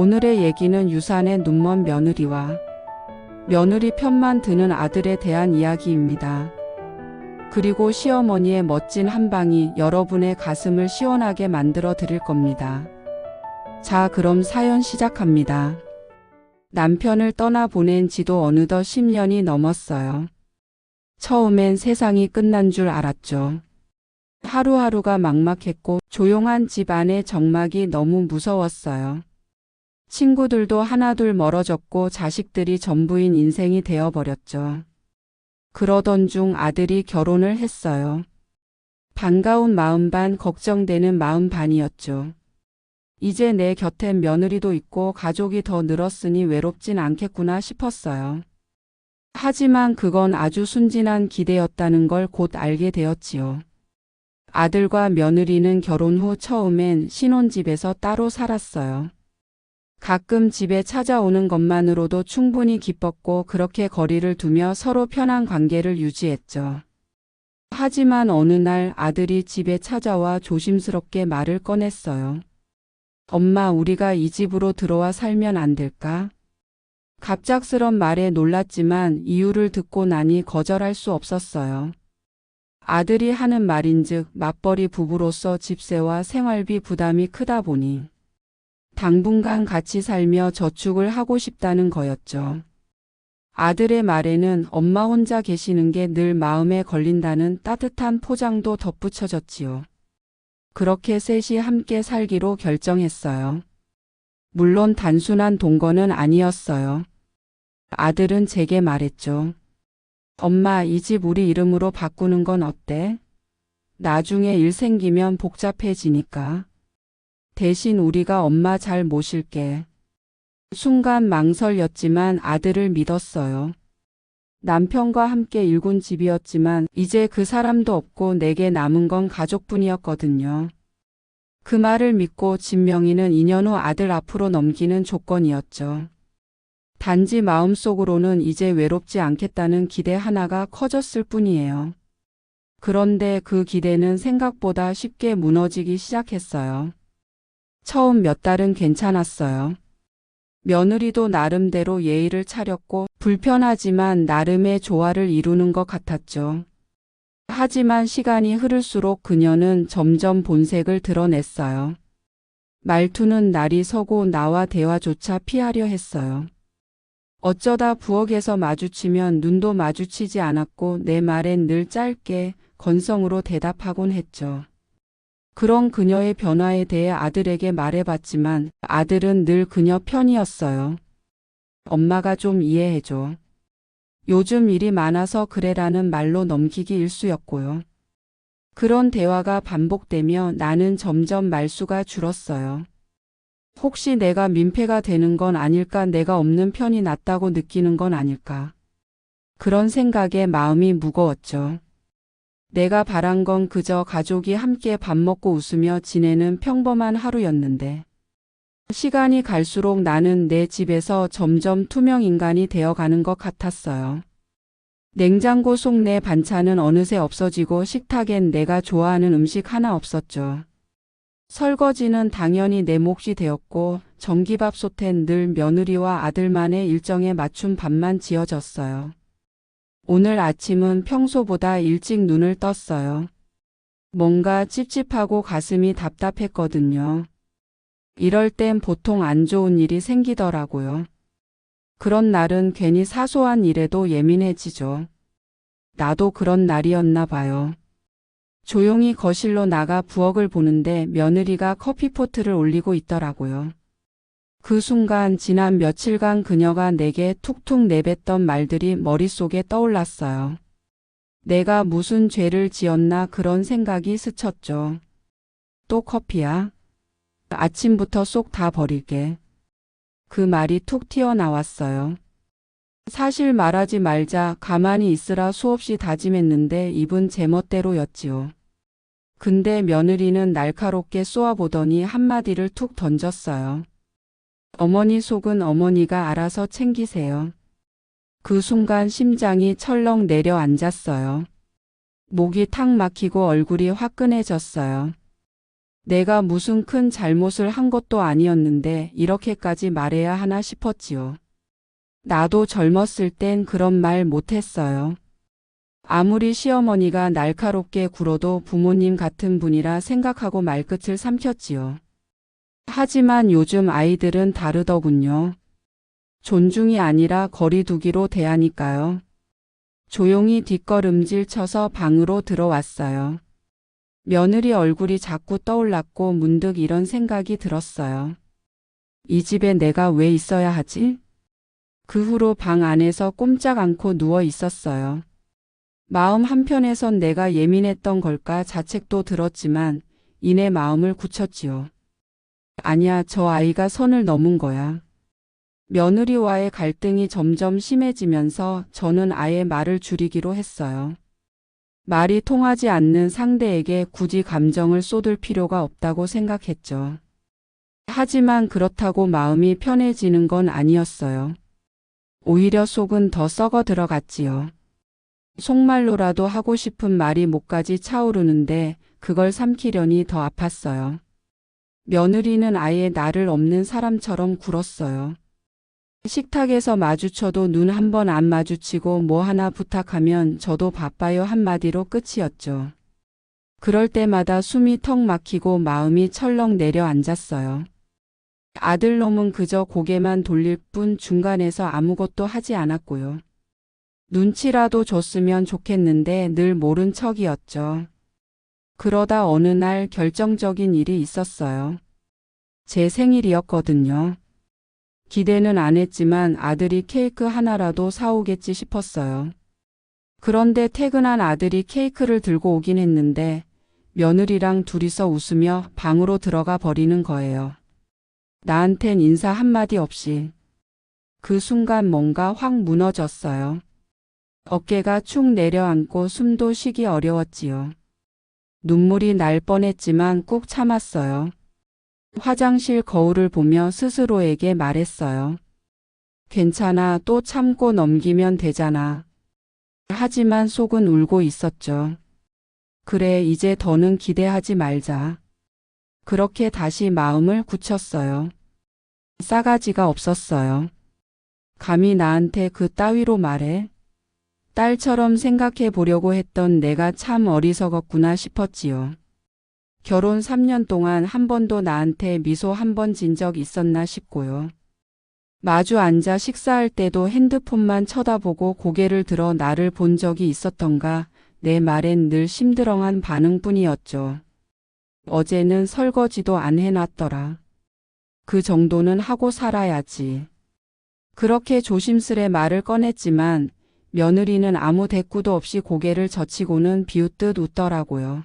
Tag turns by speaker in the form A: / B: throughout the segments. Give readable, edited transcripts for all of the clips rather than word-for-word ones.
A: 오늘의 얘기는 유산의 눈먼 며느리와 며느리 편만 드는 아들에 대한 이야기입니다. 그리고 시어머니의 멋진 한방이 여러분의 가슴을 시원하게 만들어 드릴 겁니다. 자, 그럼 사연 시작합니다. 남편을 떠나보낸 지도 어느덧 10년이 넘었어요. 처음엔 세상이 끝난 줄 알았죠. 하루하루가 막막했고 조용한 집 안의 정막이 너무 무서웠어요. 친구들도 하나둘 멀어졌고 자식들이 전부인 인생이 되어버렸죠. 그러던 중 아들이 결혼을 했어요. 반가운 마음 반, 걱정되는 마음 반이었죠. 이제 내 곁엔 며느리도 있고 가족이 더 늘었으니 외롭진 않겠구나 싶었어요. 하지만 그건 아주 순진한 기대였다는 걸 곧 알게 되었지요. 아들과 며느리는 결혼 후 처음엔 신혼집에서 따로 살았어요. 가끔 집에 찾아오는 것만으로도 충분히 기뻤고 그렇게 거리를 두며 서로 편한 관계를 유지했죠. 하지만 어느 날 아들이 집에 찾아와 조심스럽게 말을 꺼냈어요. 엄마, 우리가 이 집으로 들어와 살면 안 될까? 갑작스런 말에 놀랐지만 이유를 듣고 나니 거절할 수 없었어요. 아들이 하는 말인즉 맞벌이 부부로서 집세와 생활비 부담이 크다 보니 당분간 같이 살며 저축을 하고 싶다는 거였죠. 아들의 말에는 엄마 혼자 계시는 게 늘 마음에 걸린다는 따뜻한 포장도 덧붙여졌지요. 그렇게 셋이 함께 살기로 결정했어요. 물론 단순한 동거는 아니었어요. 아들은 제게 말했죠. 엄마, 이 집 우리 이름으로 바꾸는 건 어때? 나중에 일 생기면 복잡해지니까. 대신 우리가 엄마 잘 모실게. 순간 망설였지만 아들을 믿었어요. 남편과 함께 일군 집이었지만 이제 그 사람도 없고 내게 남은 건 가족뿐이었거든요. 그 말을 믿고 집 명의는 2년 후 아들 앞으로 넘기는 조건이었죠. 단지 마음속으로는 이제 외롭지 않겠다는 기대 하나가 커졌을 뿐이에요. 그런데 그 기대는 생각보다 쉽게 무너지기 시작했어요. 처음 몇 달은 괜찮았어요. 며느리도 나름대로 예의를 차렸고 불편하지만 나름의 조화를 이루는 것 같았죠. 하지만 시간이 흐를수록 그녀는 점점 본색을 드러냈어요. 말투는 날이 서고 나와 대화조차 피하려 했어요. 어쩌다 부엌에서 마주치면 눈도 마주치지 않았고 내 말엔 늘 짧게 건성으로 대답하곤 했죠. 그런 그녀의 변화에 대해 아들에게 말해봤지만 아들은 늘 그녀 편이었어요. 엄마가 좀 이해해줘. 요즘 일이 많아서 그래라는 말로 넘기기 일쑤였고요. 그런 대화가 반복되며 나는 점점 말수가 줄었어요. 혹시 내가 민폐가 되는 건 아닐까, 내가 없는 편이 낫다고 느끼는 건 아닐까. 그런 생각에 마음이 무거웠죠. 내가 바란 건 그저 가족이 함께 밥 먹고 웃으며 지내는 평범한 하루였는데 시간이 갈수록 나는 내 집에서 점점 투명 인간이 되어가는 것 같았어요. 냉장고 속 내 반찬은 어느새 없어지고 식탁엔 내가 좋아하는 음식 하나 없었죠. 설거지는 당연히 내 몫이 되었고 전기밥솥엔 늘 며느리와 아들만의 일정에 맞춘 밥만 지어졌어요. 오늘 아침은 평소보다 일찍 눈을 떴어요. 뭔가 찝찝하고 가슴이 답답했거든요. 이럴 땐 보통 안 좋은 일이 생기더라고요. 그런 날은 괜히 사소한 일에도 예민해지죠. 나도 그런 날이었나 봐요. 조용히 거실로 나가 부엌을 보는데 며느리가 커피포트를 올리고 있더라고요. 그 순간 지난 며칠간 그녀가 내게 툭툭 내뱉던 말들이 머릿속에 떠올랐어요. 내가 무슨 죄를 지었나 그런 생각이 스쳤죠. 또 커피야? 아침부터 쏙 다 버릴게. 그 말이 툭 튀어나왔어요. 사실 말하지 말자, 가만히 있으라 수없이 다짐했는데 입은 제멋대로였지요. 근데 며느리는 날카롭게 쏘아보더니 한마디를 툭 던졌어요. 어머니 속은 어머니가 알아서 챙기세요. 그 순간 심장이 철렁 내려앉았어요. 목이 탁 막히고 얼굴이 화끈해졌어요. 내가 무슨 큰 잘못을 한 것도 아니었는데 이렇게까지 말해야 하나 싶었지요. 나도 젊었을 땐 그런 말 못했어요. 아무리 시어머니가 날카롭게 굴어도 부모님 같은 분이라 생각하고 말끝을 삼켰지요. 하지만 요즘 아이들은 다르더군요. 존중이 아니라 거리두기로 대하니까요. 조용히 뒷걸음질 쳐서 방으로 들어왔어요. 며느리 얼굴이 자꾸 떠올랐고 문득 이런 생각이 들었어요. 이 집에 내가 왜 있어야 하지? 그 후로 방 안에서 꼼짝 않고 누워 있었어요. 마음 한편에선 내가 예민했던 걸까 자책도 들었지만 이내 마음을 굳혔지요. 아니야, 저 아이가 선을 넘은 거야. 며느리와의 갈등이 점점 심해지면서 저는 아예 말을 줄이기로 했어요. 말이 통하지 않는 상대에게 굳이 감정을 쏟을 필요가 없다고 생각했죠. 하지만 그렇다고 마음이 편해지는 건 아니었어요. 오히려 속은 더 썩어 들어갔지요. 속말로라도 하고 싶은 말이 목까지 차오르는데 그걸 삼키려니 더 아팠어요. 며느리는 아예 나를 없는 사람처럼 굴었어요. 식탁에서 마주쳐도 눈 한 번 안 마주치고 뭐 하나 부탁하면 저도 바빠요 한마디로 끝이었죠. 그럴 때마다 숨이 턱 막히고 마음이 철렁 내려앉았어요. 아들놈은 그저 고개만 돌릴 뿐 중간에서 아무것도 하지 않았고요. 눈치라도 줬으면 좋겠는데 늘 모른 척이었죠. 그러다 어느 날 결정적인 일이 있었어요. 제 생일이었거든요. 기대는 안 했지만 아들이 케이크 하나라도 사오겠지 싶었어요. 그런데 퇴근한 아들이 케이크를 들고 오긴 했는데 며느리랑 둘이서 웃으며 방으로 들어가 버리는 거예요. 나한텐 인사 한마디 없이. 그 순간 뭔가 확 무너졌어요. 어깨가 축 내려앉고 숨도 쉬기 어려웠지요. 눈물이 날 뻔했지만 꾹 참았어요. 화장실 거울을 보며 스스로에게 말했어요. 괜찮아, 또 참고 넘기면 되잖아. 하지만 속은 울고 있었죠. 그래, 이제 더는 기대하지 말자. 그렇게 다시 마음을 굳혔어요. 싸가지가 없었어요. 감히 나한테 그 따위로 말해? 딸처럼 생각해 보려고 했던 내가 참 어리석었구나 싶었지요. 결혼 3년 동안 한 번도 나한테 미소 한 번 진 적 있었나 싶고요. 마주 앉아 식사할 때도 핸드폰만 쳐다보고 고개를 들어 나를 본 적이 있었던가. 내 말엔 늘 심드렁한 반응뿐이었죠. 어제는 설거지도 안 해놨더라. 그 정도는 하고 살아야지. 그렇게 조심스레 말을 꺼냈지만 며느리는 아무 대꾸도 없이 고개를 젖히고는 비웃듯 웃더라고요.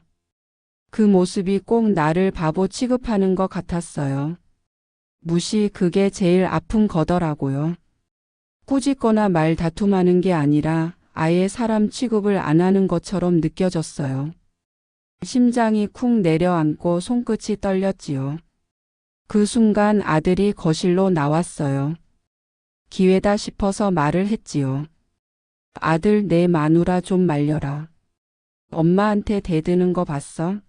A: 그 모습이 꼭 나를 바보 취급하는 것 같았어요. 무시, 그게 제일 아픈 거더라고요. 꾸짖거나 말 다툼하는 게 아니라 아예 사람 취급을 안 하는 것처럼 느껴졌어요. 심장이 쿵 내려앉고 손끝이 떨렸지요. 그 순간 아들이 거실로 나왔어요. 기회다 싶어서 말을 했지요. 아들, 내 마누라 좀 말려라. 엄마한테 대드는 거 봤어?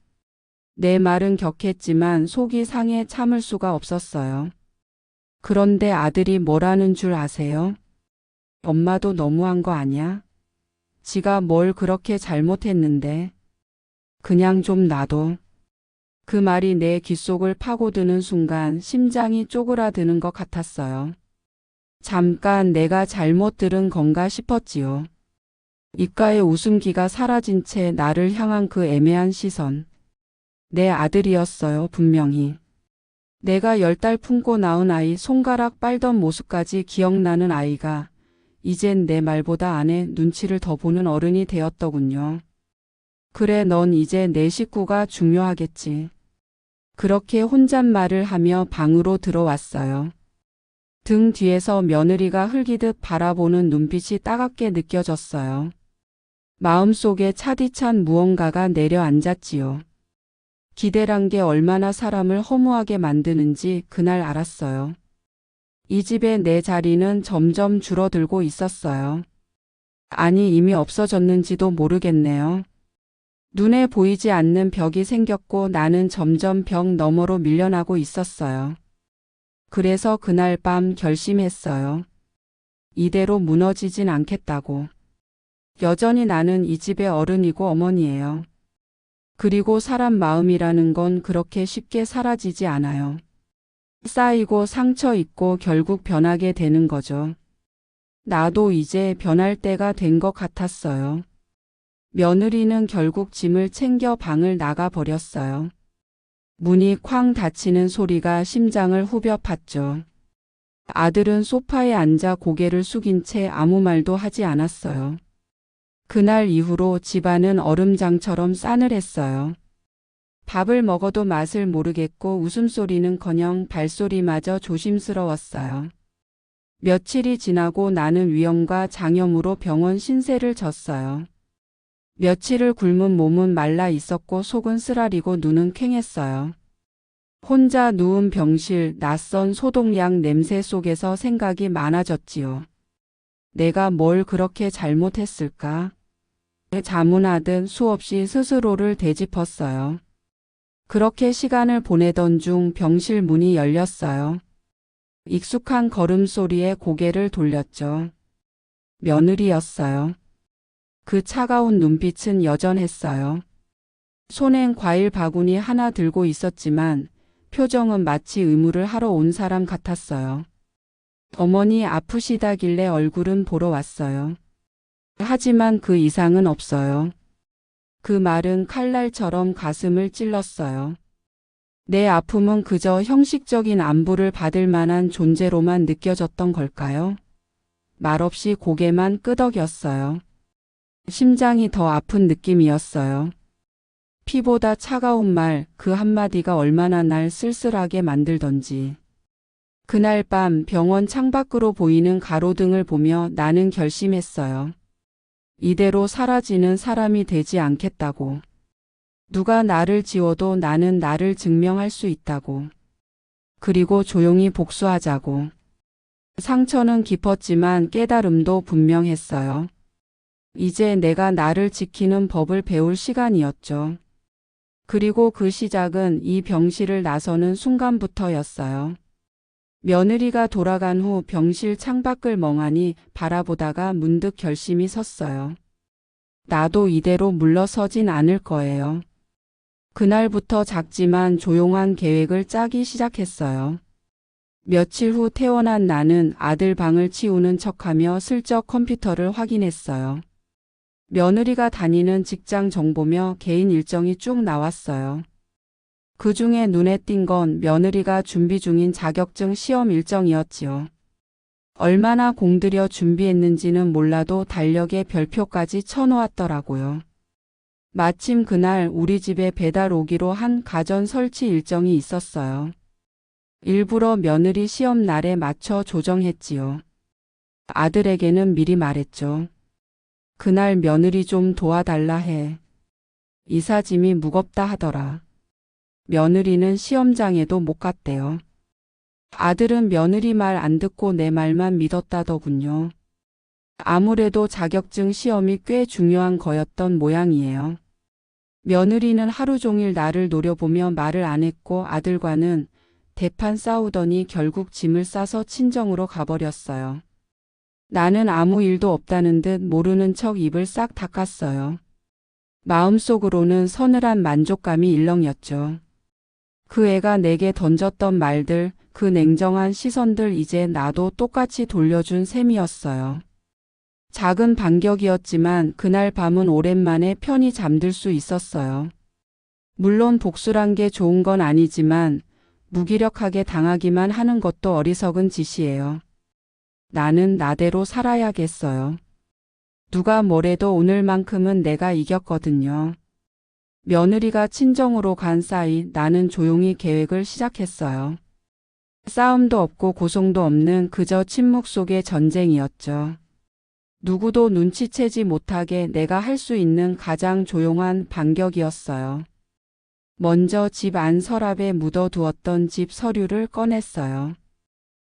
A: 내 말은 격했지만 속이 상해 참을 수가 없었어요. 그런데 아들이 뭐라는 줄 아세요? 엄마도 너무한 거 아니야? 지가 뭘 그렇게 잘못했는데. 그냥 좀 놔둬. 그 말이 내 귓속을 파고드는 순간 심장이 쪼그라드는 것 같았어요. 잠깐 내가 잘못 들은 건가 싶었지요. 입가에 웃음기가 사라진 채 나를 향한 그 애매한 시선. 내 아들이었어요, 분명히. 내가 10달 품고 낳은 아이, 손가락 빨던 모습까지 기억나는 아이가 이젠 내 말보다 아내 눈치를 더 보는 어른이 되었더군요. 그래, 넌 이제 내 식구가 중요하겠지. 그렇게 혼잣말을 하며 방으로 들어왔어요. 등 뒤에서 며느리가 흘기듯 바라보는 눈빛이 따갑게 느껴졌어요. 마음속에 차디찬 무언가가 내려앉았지요. 기대란 게 얼마나 사람을 허무하게 만드는지 그날 알았어요. 이 집에 내 자리는 점점 줄어들고 있었어요. 아니, 이미 없어졌는지도 모르겠네요. 눈에 보이지 않는 벽이 생겼고 나는 점점 벽 너머로 밀려나고 있었어요. 그래서 그날 밤 결심했어요. 이대로 무너지진 않겠다고. 여전히 나는 이 집의 어른이고 어머니예요. 그리고 사람 마음이라는 건 그렇게 쉽게 사라지지 않아요. 쌓이고 상처 입고 결국 변하게 되는 거죠. 나도 이제 변할 때가 된 것 같았어요. 며느리는 결국 짐을 챙겨 방을 나가 버렸어요. 문이 쾅 닫히는 소리가 심장을 후벼 팠죠. 아들은 소파에 앉아 고개를 숙인 채 아무 말도 하지 않았어요. 그날 이후로 집안은 얼음장처럼 싸늘했어요. 밥을 먹어도 맛을 모르겠고 웃음소리는커녕 발소리마저 조심스러웠어요. 며칠이 지나고 나는 위염과 장염으로 병원 신세를 졌어요. 며칠을 굶은 몸은 말라 있었고 속은 쓰라리고 눈은 퀭했어요. 혼자 누운 병실, 낯선 소독약 냄새 속에서 생각이 많아졌지요. 내가 뭘 그렇게 잘못했을까? 자문하듯 수없이 스스로를 되짚었어요. 그렇게 시간을 보내던 중 병실 문이 열렸어요. 익숙한 걸음소리에 고개를 돌렸죠. 며느리였어요. 그 차가운 눈빛은 여전했어요. 손엔 과일 바구니 하나 들고 있었지만 표정은 마치 의무를 하러 온 사람 같았어요. 어머니 아프시다길래 얼굴은 보러 왔어요. 하지만 그 이상은 없어요. 그 말은 칼날처럼 가슴을 찔렀어요. 내 아픔은 그저 형식적인 안부를 받을 만한 존재로만 느껴졌던 걸까요? 말없이 고개만 끄덕였어요. 심장이 더 아픈 느낌이었어요. 피보다 차가운 말, 그 한마디가 얼마나 날 쓸쓸하게 만들던지. 그날 밤 병원 창밖으로 보이는 가로등을 보며 나는 결심했어요. 이대로 사라지는 사람이 되지 않겠다고. 누가 나를 지워도 나는 나를 증명할 수 있다고. 그리고 조용히 복수하자고. 상처는 깊었지만 깨달음도 분명했어요. 이제 내가 나를 지키는 법을 배울 시간이었죠. 그리고 그 시작은 이 병실을 나서는 순간부터였어요. 며느리가 돌아간 후 병실 창밖을 멍하니 바라보다가 문득 결심이 섰어요. 나도 이대로 물러서진 않을 거예요. 그날부터 작지만 조용한 계획을 짜기 시작했어요. 며칠 후 퇴원한 나는 아들 방을 치우는 척하며 슬쩍 컴퓨터를 확인했어요. 며느리가 다니는 직장 정보며 개인 일정이 쭉 나왔어요. 그 중에 눈에 띈 건 며느리가 준비 중인 자격증 시험 일정이었지요. 얼마나 공들여 준비했는지는 몰라도 달력에 별표까지 쳐놓았더라고요. 마침 그날 우리 집에 배달 오기로 한 가전 설치 일정이 있었어요. 일부러 며느리 시험 날에 맞춰 조정했지요. 아들에게는 미리 말했죠. 그날 며느리 좀 도와달라 해. 이사짐이 무겁다 하더라. 며느리는 시험장에도 못 갔대요. 아들은 며느리 말 안 듣고 내 말만 믿었다더군요. 아무래도 자격증 시험이 꽤 중요한 거였던 모양이에요. 며느리는 하루 종일 나를 노려보며 말을 안 했고 아들과는 대판 싸우더니 결국 짐을 싸서 친정으로 가버렸어요. 나는 아무 일도 없다는 듯 모르는 척 입을 싹 닦았어요. 마음속으로는 서늘한 만족감이 일렁였죠. 그 애가 내게 던졌던 말들, 그 냉정한 시선들 이제 나도 똑같이 돌려준 셈이었어요. 작은 반격이었지만 그날 밤은 오랜만에 편히 잠들 수 있었어요. 물론 복수란 게 좋은 건 아니지만 무기력하게 당하기만 하는 것도 어리석은 짓이에요. 나는 나대로 살아야겠어요. 누가 뭐래도 오늘만큼은 내가 이겼거든요. 며느리가 친정으로 간 사이 나는 조용히 계획을 시작했어요. 싸움도 없고 고성도 없는 그저 침묵 속의 전쟁이었죠. 누구도 눈치채지 못하게 내가 할 수 있는 가장 조용한 반격이었어요. 먼저 집 안 서랍에 묻어두었던 집 서류를 꺼냈어요.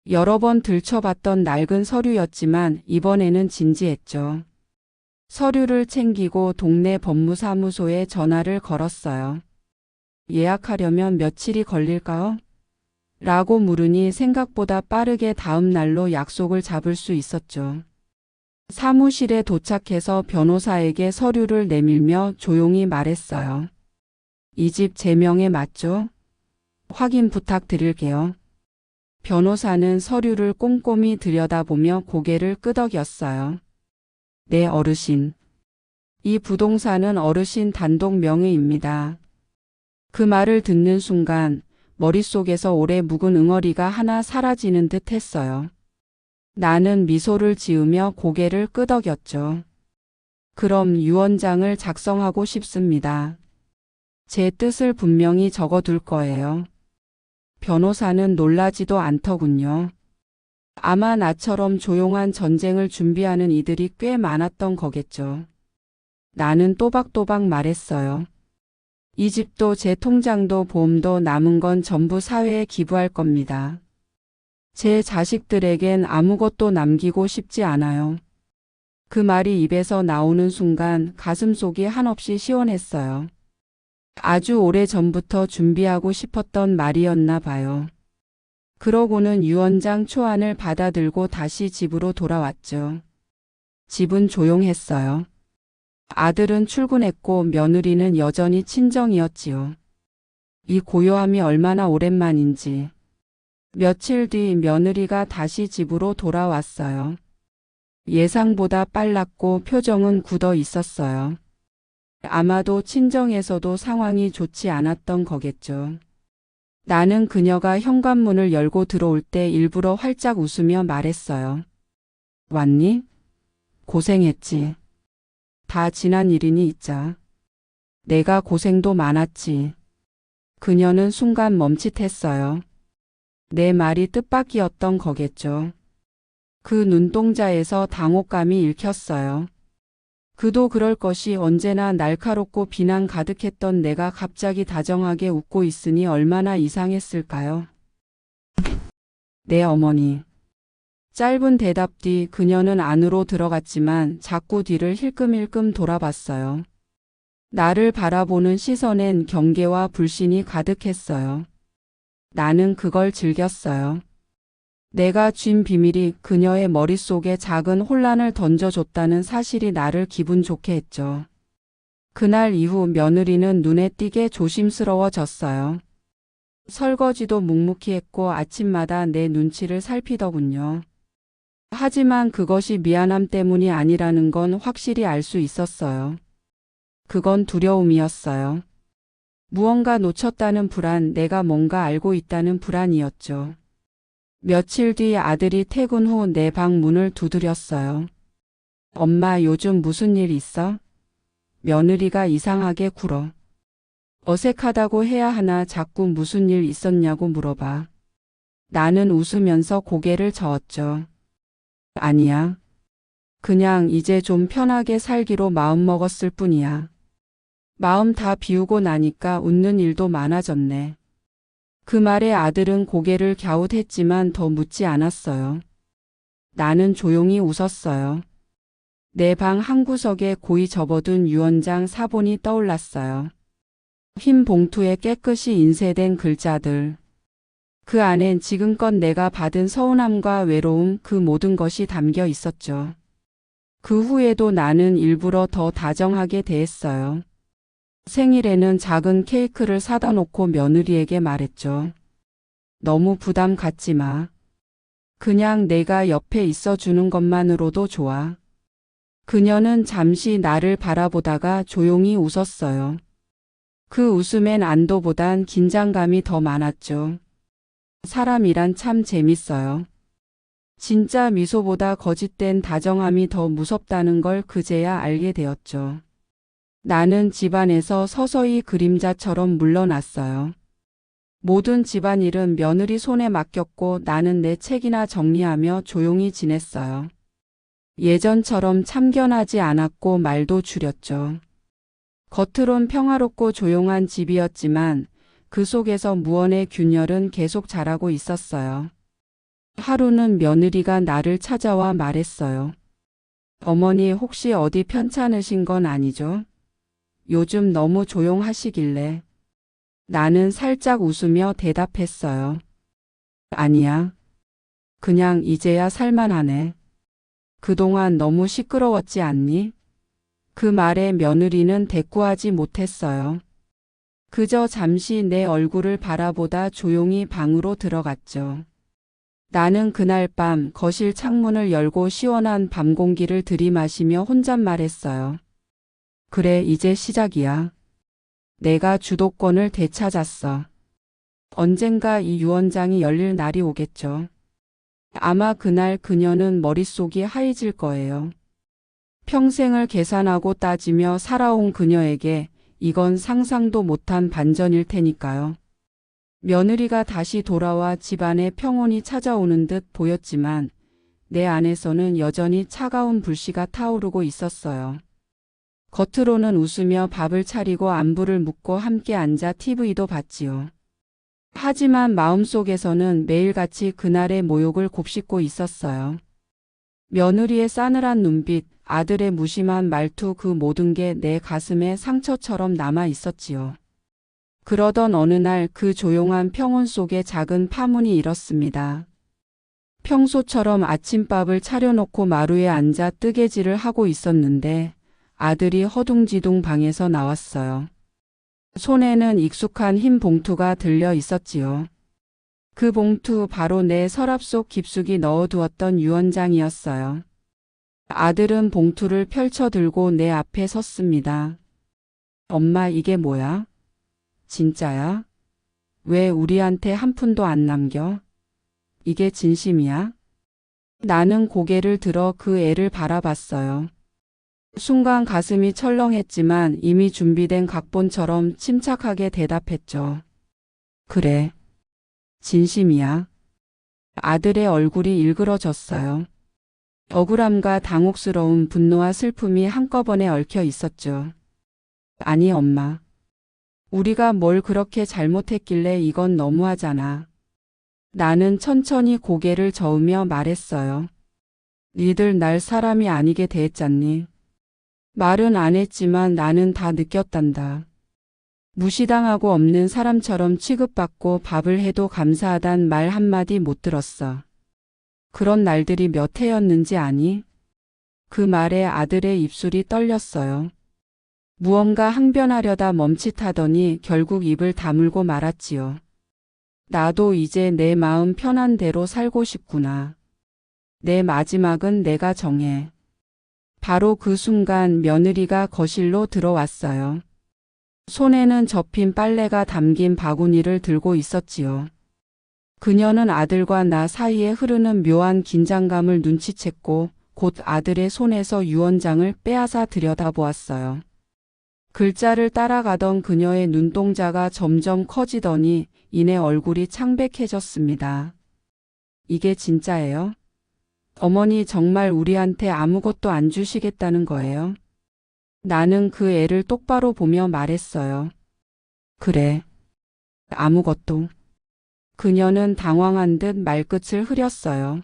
A: 여러 번 들춰봤던 낡은 서류였지만 이번에는 진지했죠. 서류를 챙기고 동네 법무사무소에 전화를 걸었어요. 예약하려면 며칠이 걸릴까요? 라고 물으니 생각보다 빠르게 다음 날로 약속을 잡을 수 있었죠. 사무실에 도착해서 변호사에게 서류를 내밀며 조용히 말했어요. 이 집 제 명에 맞죠? 확인 부탁드릴게요. 변호사는 서류를 꼼꼼히 들여다보며 고개를 끄덕였어요. 네, 어르신. 이 부동산은 어르신 단독 명의입니다. 그 말을 듣는 순간 머릿속에서 오래 묵은 응어리가 하나 사라지는 듯 했어요. 나는 미소를 지으며 고개를 끄덕였죠. 그럼 유언장을 작성하고 싶습니다. 제 뜻을 분명히 적어둘 거예요. 변호사는 놀라지도 않더군요. 아마 나처럼 조용한 전쟁을 준비하는 이들이 꽤 많았던 거겠죠. 나는 또박또박 말했어요. 이 집도 제 통장도 보험도 남은 건 전부 사회에 기부할 겁니다. 제 자식들에겐 아무것도 남기고 싶지 않아요. 그 말이 입에서 나오는 순간 가슴속이 한없이 시원했어요. 아주 오래 전부터 준비하고 싶었던 말이었나 봐요. 그러고는 유언장 초안을 받아들고 다시 집으로 돌아왔죠. 집은 조용했어요. 아들은 출근했고 며느리는 여전히 친정이었지요. 이 고요함이 얼마나 오랜만인지. 며칠 뒤 며느리가 다시 집으로 돌아왔어요. 예상보다 빨랐고 표정은 굳어 있었어요. 아마도 친정에서도 상황이 좋지 않았던 거겠죠. 나는 그녀가 현관문을 열고 들어올 때 일부러 활짝 웃으며 말했어요. 왔니? 고생했지. 다 지난 일이니 있자. 내가 고생도 많았지. 그녀는 순간 멈칫했어요. 내 말이 뜻밖이었던 거겠죠. 그 눈동자에서 당혹감이 읽혔어요. 그도 그럴 것이 언제나 날카롭고 비난 가득했던 내가 갑자기 다정하게 웃고 있으니 얼마나 이상했을까요? 네, 어머니. 짧은 대답 뒤 그녀는 안으로 들어갔지만 자꾸 뒤를 힐끔힐끔 돌아봤어요. 나를 바라보는 시선엔 경계와 불신이 가득했어요. 나는 그걸 즐겼어요. 내가 쥔 비밀이 그녀의 머릿속에 작은 혼란을 던져줬다는 사실이 나를 기분 좋게 했죠. 그날 이후 며느리는 눈에 띄게 조심스러워졌어요. 설거지도 묵묵히 했고 아침마다 내 눈치를 살피더군요. 하지만 그것이 미안함 때문이 아니라는 건 확실히 알 수 있었어요. 그건 두려움이었어요. 무언가 놓쳤다는 불안, 내가 뭔가 알고 있다는 불안이었죠. 며칠 뒤 아들이 퇴근 후 내 방 문을 두드렸어요. 엄마, 요즘 무슨 일 있어? 며느리가 이상하게 굴어. 어색하다고 해야 하나 자꾸 무슨 일 있었냐고 물어봐. 나는 웃으면서 고개를 저었죠. 아니야. 그냥 이제 좀 편하게 살기로 마음먹었을 뿐이야. 마음 다 비우고 나니까 웃는 일도 많아졌네. 그 말에 아들은 고개를 갸웃했지만 더 묻지 않았어요. 나는 조용히 웃었어요. 내 방 한구석에 고이 접어둔 유언장 사본이 떠올랐어요. 흰 봉투에 깨끗이 인쇄된 글자들. 그 안엔 지금껏 내가 받은 서운함과 외로움, 그 모든 것이 담겨 있었죠. 그 후에도 나는 일부러 더 다정하게 대했어요. 생일에는 작은 케이크를 사다 놓고 며느리에게 말했죠. 너무 부담 갖지 마. 그냥 내가 옆에 있어 주는 것만으로도 좋아. 그녀는 잠시 나를 바라보다가 조용히 웃었어요. 그 웃음엔 안도보단 긴장감이 더 많았죠. 사람이란 참 재밌어요. 진짜 미소보다 거짓된 다정함이 더 무섭다는 걸 그제야 알게 되었죠. 나는 집안에서 서서히 그림자처럼 물러났어요. 모든 집안일은 며느리 손에 맡겼고 나는 내 책이나 정리하며 조용히 지냈어요. 예전처럼 참견하지 않았고 말도 줄였죠. 겉으론 평화롭고 조용한 집이었지만 그 속에서 무언의 균열은 계속 자라고 있었어요. 하루는 며느리가 나를 찾아와 말했어요. 어머니 혹시 어디 편찮으신 건 아니죠? 요즘 너무 조용하시길래. 나는 살짝 웃으며 대답했어요. 아니야. 그냥 이제야 살만하네. 그동안 너무 시끄러웠지 않니? 그 말에 며느리는 대꾸하지 못했어요. 그저 잠시 내 얼굴을 바라보다 조용히 방으로 들어갔죠. 나는 그날 밤 거실 창문을 열고 시원한 밤 공기를 들이마시며 혼잣말했어요. 그래, 이제 시작이야. 내가 주도권을 되찾았어. 언젠가 이 유언장이 열릴 날이 오겠죠. 아마 그날 그녀는 머릿속이 하얘질 거예요. 평생을 계산하고 따지며 살아온 그녀에게 이건 상상도 못한 반전일 테니까요. 며느리가 다시 돌아와 집안에 평온이 찾아오는 듯 보였지만 내 안에서는 여전히 차가운 불씨가 타오르고 있었어요. 겉으로는 웃으며 밥을 차리고 안부를 묻고 함께 앉아 TV도 봤지요. 하지만 마음속에서는 매일같이 그날의 모욕을 곱씹고 있었어요. 며느리의 싸늘한 눈빛, 아들의 무심한 말투, 그 모든 게 내 가슴에 상처처럼 남아 있었지요. 그러던 어느 날 그 조용한 평온 속에 작은 파문이 일었습니다. 평소처럼 아침밥을 차려놓고 마루에 앉아 뜨개질을 하고 있었는데 아들이 허둥지둥 방에서 나왔어요. 손에는 익숙한 흰 봉투가 들려 있었지요. 그 봉투, 바로 내 서랍 속 깊숙이 넣어두었던 유언장이었어요. 아들은 봉투를 펼쳐 들고 내 앞에 섰습니다. 엄마, 이게 뭐야? 진짜야? 왜 우리한테 한 푼도 안 남겨? 이게 진심이야? 나는 고개를 들어 그 애를 바라봤어요. 순간 가슴이 철렁했지만 이미 준비된 각본처럼 침착하게 대답했죠. 그래. 진심이야. 아들의 얼굴이 일그러졌어요. 억울함과 당혹스러움, 분노와 슬픔이 한꺼번에 얽혀 있었죠. 아니, 엄마. 우리가 뭘 그렇게 잘못했길래 이건 너무하잖아. 나는 천천히 고개를 저으며 말했어요. 니들 날 사람이 아니게 대했잖니. 말은 안 했지만 나는 다 느꼈단다. 무시당하고 없는 사람처럼 취급받고 밥을 해도 감사하단 말 한마디 못 들었어. 그런 날들이 몇 해였는지 아니? 그 말에 아들의 입술이 떨렸어요. 무언가 항변하려다 멈칫하더니 결국 입을 다물고 말았지요. 나도 이제 내 마음 편한 대로 살고 싶구나. 내 마지막은 내가 정해. 바로 그 순간 며느리가 거실로 들어왔어요. 손에는 접힌 빨래가 담긴 바구니를 들고 있었지요. 그녀는 아들과 나 사이에 흐르는 묘한 긴장감을 눈치챘고 곧 아들의 손에서 유언장을 빼앗아 들여다보았어요. 글자를 따라가던 그녀의 눈동자가 점점 커지더니 이내 얼굴이 창백해졌습니다. 이게 진짜예요? 어머니 정말 우리한테 아무것도 안 주시겠다는 거예요? 나는 그 애를 똑바로 보며 말했어요. 그래. 아무것도. 그녀는 당황한 듯 말끝을 흐렸어요.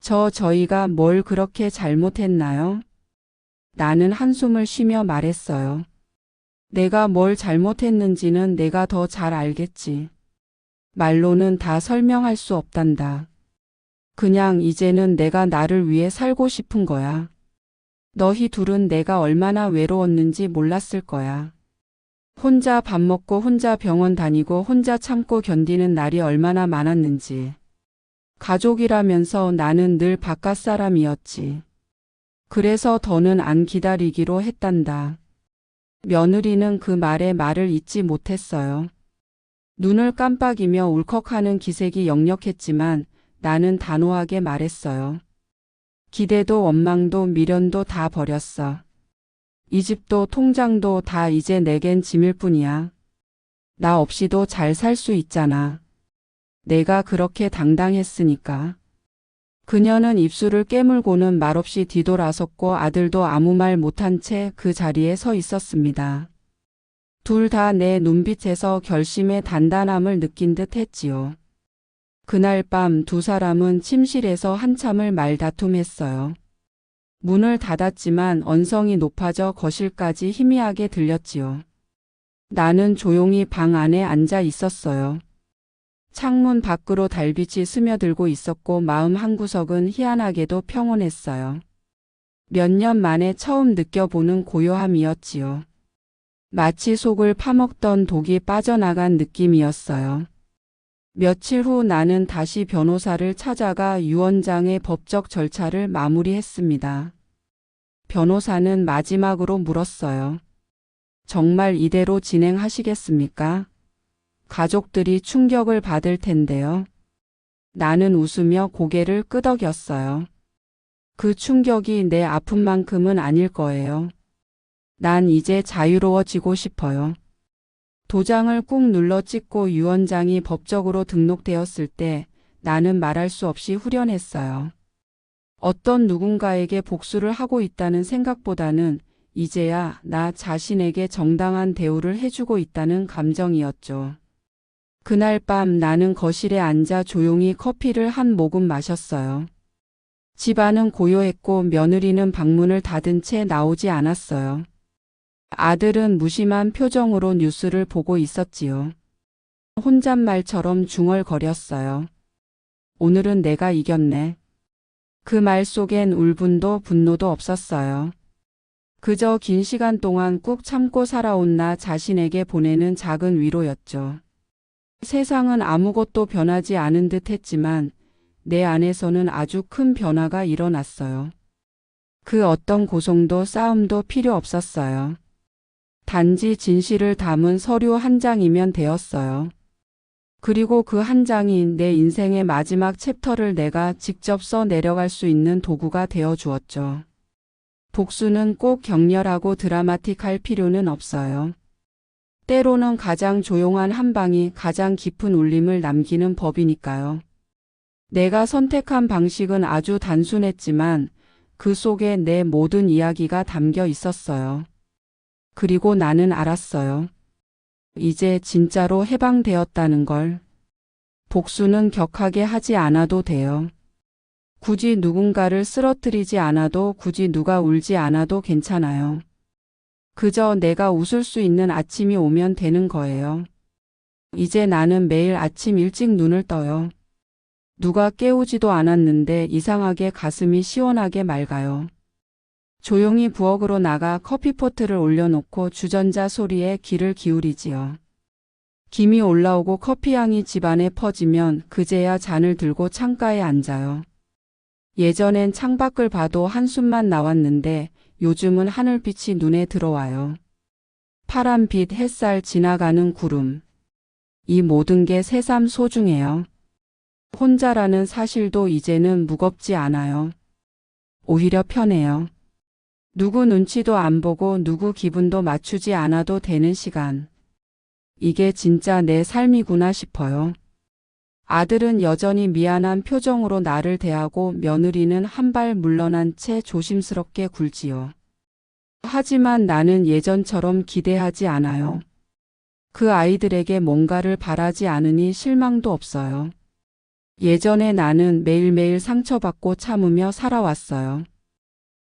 A: 저희가 뭘 그렇게 잘못했나요? 나는 한숨을 쉬며 말했어요. 내가 뭘 잘못했는지는 내가 더 잘 알겠지. 말로는 다 설명할 수 없단다. 그냥 이제는 내가 나를 위해 살고 싶은 거야. 너희 둘은 내가 얼마나 외로웠는지 몰랐을 거야. 혼자 밥 먹고 혼자 병원 다니고 혼자 참고 견디는 날이 얼마나 많았는지. 가족이라면서 나는 늘 바깥 사람이었지. 그래서 더는 안 기다리기로 했단다. 며느리는 그 말에 말을 잇지 못했어요. 눈을 깜빡이며 울컥하는 기색이 역력했지만 나는 단호하게 말했어요. 기대도 원망도 미련도 다 버렸어. 이 집도 통장도 다 이제 내겐 짐일 뿐이야. 나 없이도 잘 살 수 있잖아. 내가 그렇게 당당했으니까. 그녀는 입술을 깨물고는 말없이 뒤돌아섰고 아들도 아무 말 못한 채 그 자리에 서 있었습니다. 둘 다 내 눈빛에서 결심의 단단함을 느낀 듯 했지요. 그날 밤 두 사람은 침실에서 한참을 말다툼했어요. 문을 닫았지만 언성이 높아져 거실까지 희미하게 들렸지요. 나는 조용히 방 안에 앉아 있었어요. 창문 밖으로 달빛이 스며들고 있었고 마음 한구석은 희한하게도 평온했어요. 몇 년 만에 처음 느껴보는 고요함이었지요. 마치 속을 파먹던 독이 빠져나간 느낌이었어요. 며칠 후 나는 다시 변호사를 찾아가 유언장의 법적 절차를 마무리했습니다. 변호사는 마지막으로 물었어요. 정말 이대로 진행하시겠습니까? 가족들이 충격을 받을 텐데요. 나는 웃으며 고개를 끄덕였어요. 그 충격이 내 아픔만큼은 아닐 거예요. 난 이제 자유로워지고 싶어요. 도장을 꾹 눌러 찍고 유언장이 법적으로 등록되었을 때 나는 말할 수 없이 후련했어요. 어떤 누군가에게 복수를 하고 있다는 생각보다는 이제야 나 자신에게 정당한 대우를 해주고 있다는 감정이었죠. 그날 밤 나는 거실에 앉아 조용히 커피를 한 모금 마셨어요. 집안은 고요했고 며느리는 방문을 닫은 채 나오지 않았어요. 아들은 무심한 표정으로 뉴스를 보고 있었지요. 혼잣말처럼 중얼거렸어요. 오늘은 내가 이겼네. 그 말 속엔 울분도 분노도 없었어요. 그저 긴 시간 동안 꾹 참고 살아온 나 자신에게 보내는 작은 위로였죠. 세상은 아무것도 변하지 않은 듯 했지만 내 안에서는 아주 큰 변화가 일어났어요. 그 어떤 고성도 싸움도 필요 없었어요. 단지 진실을 담은 서류 한 장이면 되었어요. 그리고 그 한 장이 내 인생의 마지막 챕터를 내가 직접 써 내려갈 수 있는 도구가 되어 주었죠. 복수는 꼭 격렬하고 드라마틱할 필요는 없어요. 때로는 가장 조용한 한 방이 가장 깊은 울림을 남기는 법이니까요. 내가 선택한 방식은 아주 단순했지만 그 속에 내 모든 이야기가 담겨 있었어요. 그리고 나는 알았어요. 이제 진짜로 해방되었다는 걸. 복수는 격하게 하지 않아도 돼요. 굳이 누군가를 쓰러뜨리지 않아도 굳이 누가 울지 않아도 괜찮아요. 그저 내가 웃을 수 있는 아침이 오면 되는 거예요. 이제 나는 매일 아침 일찍 눈을 떠요. 누가 깨우지도 않았는데 이상하게 가슴이 시원하게 맑아요. 조용히 부엌으로 나가 커피포트를 올려놓고 주전자 소리에 귀를 기울이지요. 김이 올라오고 커피향이 집안에 퍼지면 그제야 잔을 들고 창가에 앉아요. 예전엔 창밖을 봐도 한숨만 나왔는데 요즘은 하늘빛이 눈에 들어와요. 파란빛, 햇살, 지나가는 구름. 이 모든 게 새삼 소중해요. 혼자라는 사실도 이제는 무겁지 않아요. 오히려 편해요. 누구 눈치도 안 보고 누구 기분도 맞추지 않아도 되는 시간. 이게 진짜 내 삶이구나 싶어요. 아들은 여전히 미안한 표정으로 나를 대하고 며느리는 한 발 물러난 채 조심스럽게 굴지요. 하지만 나는 예전처럼 기대하지 않아요. 그 아이들에게 뭔가를 바라지 않으니 실망도 없어요. 예전에 나는 매일매일 상처받고 참으며 살아왔어요.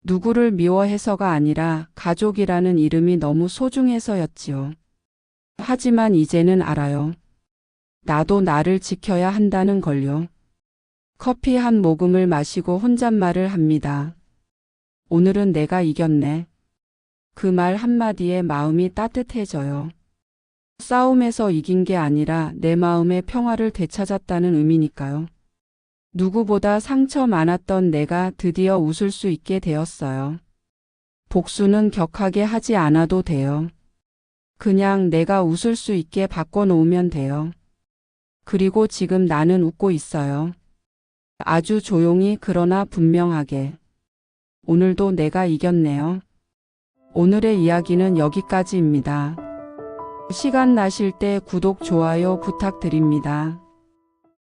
A: 누구를 미워해서가 아니라 가족이라는 이름이 너무 소중해서였지요. 하지만 이제는 알아요. 나도 나를 지켜야 한다는 걸요. 커피 한 모금을 마시고 혼잣말을 합니다. 오늘은 내가 이겼네. 그 말 한마디에 마음이 따뜻해져요. 싸움에서 이긴 게 아니라 내 마음의 평화를 되찾았다는 의미니까요. 누구보다 상처 많았던 내가 드디어 웃을 수 있게 되었어요. 복수는 격하게 하지 않아도 돼요. 그냥 내가 웃을 수 있게 바꿔놓으면 돼요. 그리고 지금 나는 웃고 있어요. 아주 조용히 그러나 분명하게. 오늘도 내가 이겼네요. 오늘의 이야기는 여기까지입니다. 시간 나실 때 구독, 좋아요 부탁드립니다.